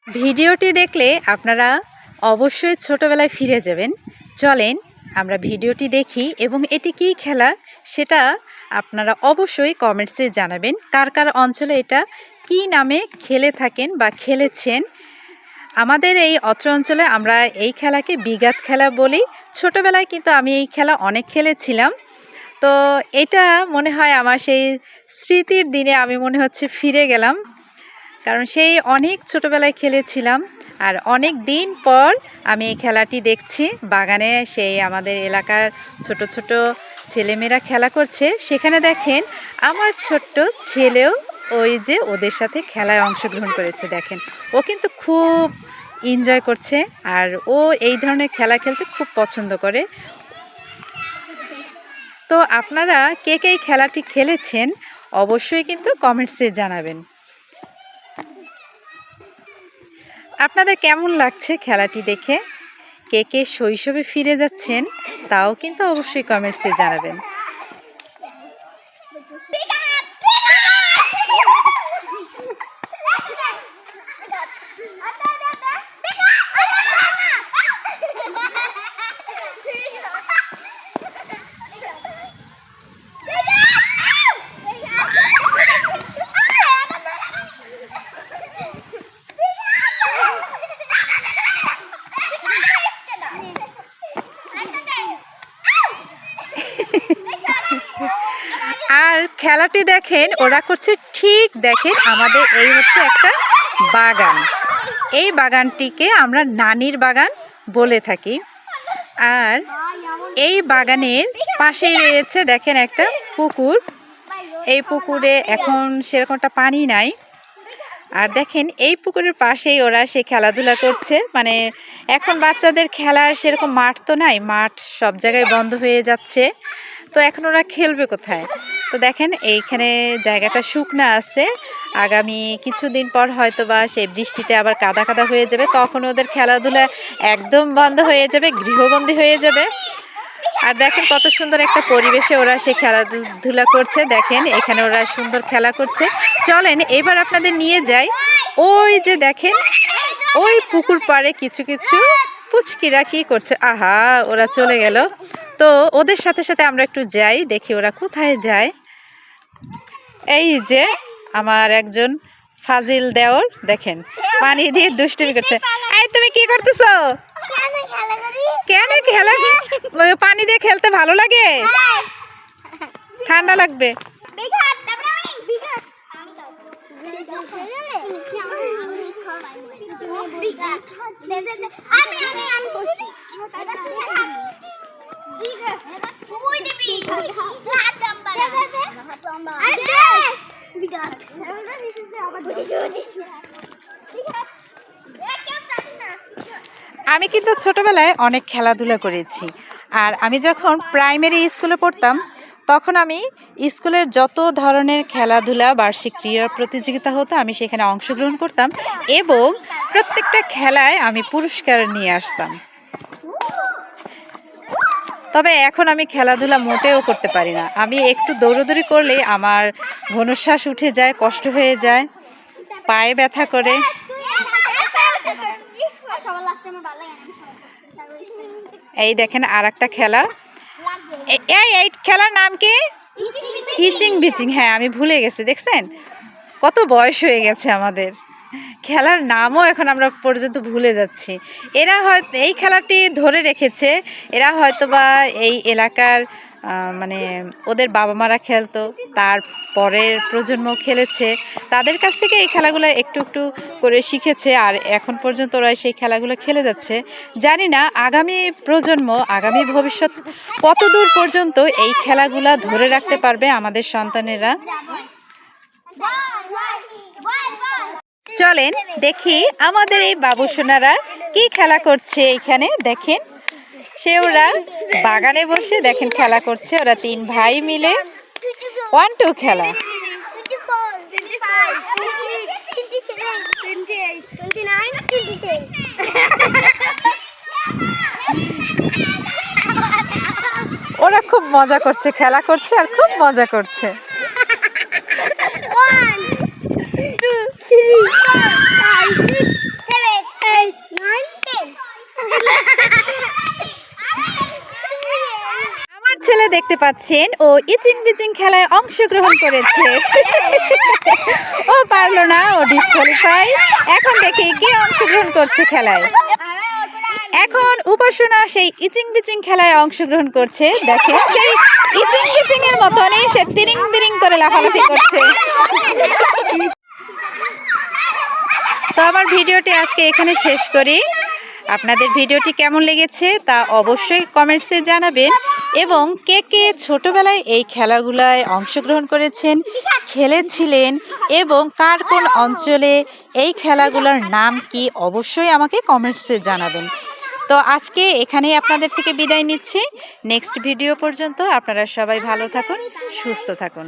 ভিডিওটি দেখলে আপনারা অবশ্যই ছোটবেলায় ফিরে যাবেন। চলেন আমরা ভিডিওটি দেখি এবং এটি কী খেলা সেটা আপনারা অবশ্যই কমেন্টসে জানাবেন। কার কার অঞ্চলে এটা কী নামে খেলে থাকেন বা খেলেছেন। আমাদের এই অত্র অঞ্চলে আমরা এই খেলাকে বিঘাত খেলা বলি। ছোটবেলায় কিন্তু আমি এই খেলা অনেক খেলেছিলাম। তো এটা মনে হয় আমার সেই স্মৃতির দিনে আমি মনে হচ্ছে ফিরে গেলাম। কারণ সেই অনেক ছোটবেলায় খেলেছিলাম আর অনেক দিন পর আমি এই খেলাটি দেখছি। বাগানে সেই আমাদের এলাকার ছোট ছোট ছেলেমেয়েরা খেলা করছে, সেখানে দেখেন আমার ছোট্ট ছেলেও ওই যে ওদের সাথে খেলায় অংশগ্রহণ করেছে। দেখেন ও কিন্তু খুব এনজয় করছে আর ও এই ধরনের খেলা খেলতে খুব পছন্দ করে। তো আপনারা কে কে এই খেলাটি খেলেছেন অবশ্যই কিন্তু কমেন্টসে জানাবেন। আপনাদের কেমন লাগছে খেলাটি দেখে? কে কে শৈশবে ফিরে যাচ্ছেন তাও কিন্তু অবশ্যই কমেন্টসে জানাবেন। আর খেলাটি দেখেন ওরা করছে ঠিক দেখেন আমাদের এই হচ্ছে একটা বাগান। এই বাগানটিকে আমরা নানির বাগান বলে থাকি। আর এই বাগানের পাশেই রয়েছে দেখেন একটা পুকুর। এই পুকুরে এখন সেরকমটা পানি নাই। আর দেখেন এই পুকুরের পাশেই ওরা সে খেলাধুলা করছে। মানে এখন বাচ্চাদের খেলার সেরকম মাঠ তো নাই, মাঠ সব জায়গায় বন্ধ হয়ে যাচ্ছে। তো এখন ওরা খেলবে কোথায়? তো দেখেন এইখানে জায়গাটা শুকনা আছে। আগামী কিছুদিন পর হয়তো বা সেই বৃষ্টিতে আবার কাদা কাদা হয়ে যাবে, তখন ওদের খেলাধুলা একদম বন্ধ হয়ে যাবে, গৃহবন্দী হয়ে যাবে। আর দেখেন কত সুন্দর একটা পরিবেশে ওরা সে খেলাধুলা করছে। দেখেন এখানে ওরা সুন্দর খেলা করছে। চলেন এবার আপনাদের নিয়ে যাই। ওই যে দেখেন ওই পুকুর পাড়ে কিছু কিছু পুচকিরা কি করছে। আহা, ওরা চলে গেল। তো ওদের সাথে সাথে আমরা একটু যাই, দেখি ওরা কোথায় যায়। এই যে আমার একজন ফাজিল দেওর দেখেন পানি দিয়ে দুষ্টুমি করছে। এই তুমি কি করতেছো? কেন খেলা? পানি দিয়ে খেলতে ভালো লাগে? ঠান্ডা লাগবে। আমি কিন্তু ছোটবেলায় অনেক খেলাধুলা করেছি। আর আমি যখন প্রাইমারি স্কুলে পড়তাম তখন আমি স্কুলের যত ধরনের খেলাধুলা বার্ষিক ক্রীড়া প্রতিযোগিতা হতো আমি সেখানে অংশগ্রহণ করতাম এবং প্রত্যেকটা খেলায় আমি পুরস্কার নিয়ে আসতাম। তবে এখন আমি খেলাধুলা মোটেও করতে পারি না। আমি একটু দৌড়াদৌড়ি করলেই আমার ঘনশ্বাস উঠে যায়, কষ্ট হয়ে যায়, পায়ে ব্যথা করে। এই দেখেন আর একটা খেলা। এই খেলার নাম কি? হিচিং বিচিং। হ্যাঁ, আমি ভুলে গেছি। দেখছেন কত বয়স হয়ে গেছে আমাদের, খেলার নামও এখন আমরা পর্যন্ত ভুলে যাচ্ছি। এরা হয়তো এই খেলাটি ধরে রেখেছে, এরা হয়তো বা এই এলাকার মানে ওদের বাবা মারা খেলতো, তার পরের প্রজন্ম খেলেছে, তাদের কাছ থেকে এই খেলাগুলো একটু একটু করে শিখেছে আর এখন পর্যন্ত ওরা সেই খেলাগুলো খেলে যাচ্ছে। জানি না আগামী প্রজন্ম, আগামী ভবিষ্যৎ কত দূর পর্যন্ত এই খেলাগুলা ধরে রাখতে পারবে আমাদের সন্তানেরা। চলেন দেখি আমাদের এই বাবুসোনারা কি খেলা করছে। এইখানে দেখেন ওরা বাগানে বসে দেখেন খেলা করছে। ওরা তিন ভাই মিলে 1-2 খেলা। ওরা খুব মজা করছে, খেলা করছে আর খুব মজা করছে। 1 2 3 4 5 6 দেখতে পাচ্ছেন ও ইচিং বিচিং খেলায় অংশগ্রহণ করেছে। ও পারলো না, ও ডিসকোয়ালিফাই। এখন দেখি কে অংশগ্রহণ করছে খেলায়। এখন উপাসনা সেই ইচিং বিচিং খেলায় অংশগ্রহণ করছে। দেখেন সেই ইচিং বিচিং এর মতনই সে তিরিং বিরিং করে লাফালাফি করছে। তো আমার ভিডিওটি আজকে এখানে শেষ করি। আপনাদের ভিডিওটি কেমন লেগেছে তা অবশ্যই কমেন্টসে জানাবেন, এবং কে কে ছোটবেলায় এই খেলাগুলায় অংশগ্রহণ করেছেন, খেলেছিলেন, এবং কার কোন অঞ্চলে এই খেলাগুলোর নাম কি অবশ্যই আমাকে কমেন্টসে জানাবেন। তো আজকে এখানেই আপনাদের থেকে বিদায় নিচ্ছি। নেক্সট ভিডিও পর্যন্ত আপনারা সবাই ভালো থাকুন, সুস্থ থাকুন।